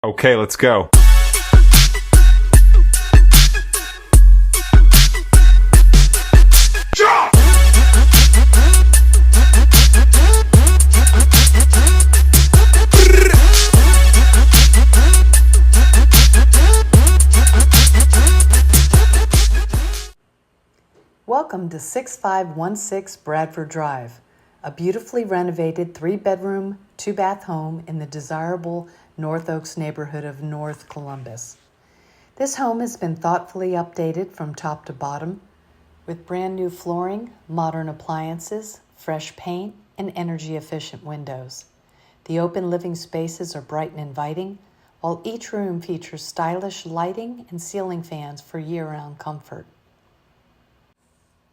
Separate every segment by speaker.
Speaker 1: Okay, let's go.
Speaker 2: Welcome to 6516 Bradford Drive, a beautifully renovated 3-bedroom, 2-bath home in the desirable North Oaks neighborhood of North Columbus. This home has been thoughtfully updated from top to bottom with brand new flooring, modern appliances, fresh paint, and energy-efficient windows. The open living spaces are bright and inviting, while each room features stylish lighting and ceiling fans for year-round comfort.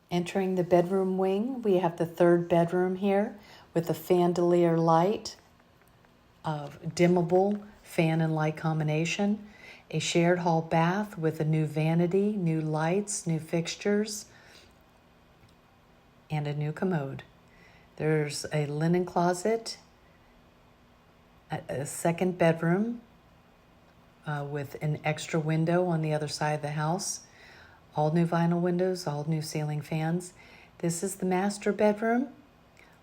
Speaker 2: Entering the bedroom wing, we have the 3rd bedroom here with a chandelier light, of dimmable fan and light combination, a shared hall bath with a new vanity, new lights, new fixtures, and a new commode. There's a linen closet, a 2nd bedroom with an extra window on the other side of the house. All new vinyl windows, all new ceiling fans. This is the master bedroom,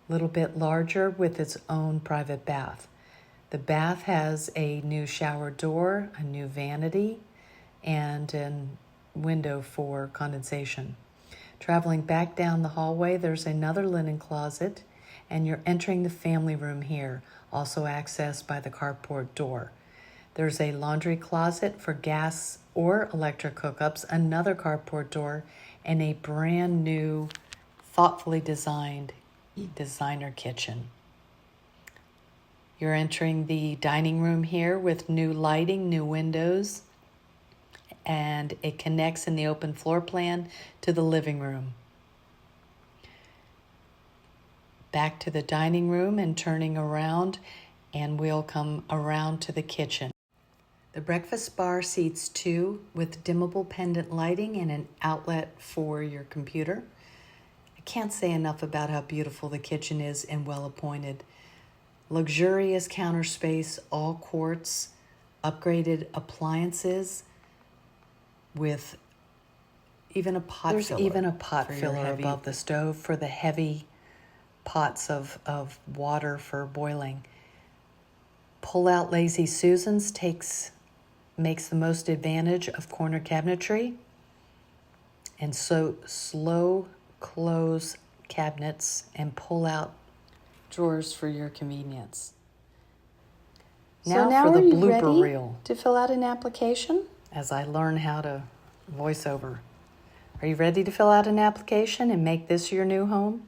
Speaker 2: a little bit larger with its own private bath. The bath has a new shower door, a new vanity, and a window for condensation. Traveling back down the hallway, there's another linen closet, and you're entering the family room here, also accessed by the carport door. There's a laundry closet for gas or electric hookups, another carport door, and a brand new, thoughtfully designed designer kitchen. You're entering the dining room here with new lighting, new windows, and it connects in the open floor plan to the living room. Back to the dining room and turning around, and we'll come around to the kitchen. The breakfast bar seats 2 with dimmable pendant lighting and an outlet for your computer. I can't say enough about how beautiful the kitchen is and well appointed. Luxurious counter space, all quartz, upgraded appliances with even a pot filler. There's even a pot filler above the stove for the heavy pots of water for boiling. Pull-out Lazy Susans makes the most advantage of corner cabinetry, and so slow close cabinets and pull-out drawers for your convenience. Now for the blooper reel. To fill out an application? As I learn how to voice over. Are you ready to fill out an application and make this your new home?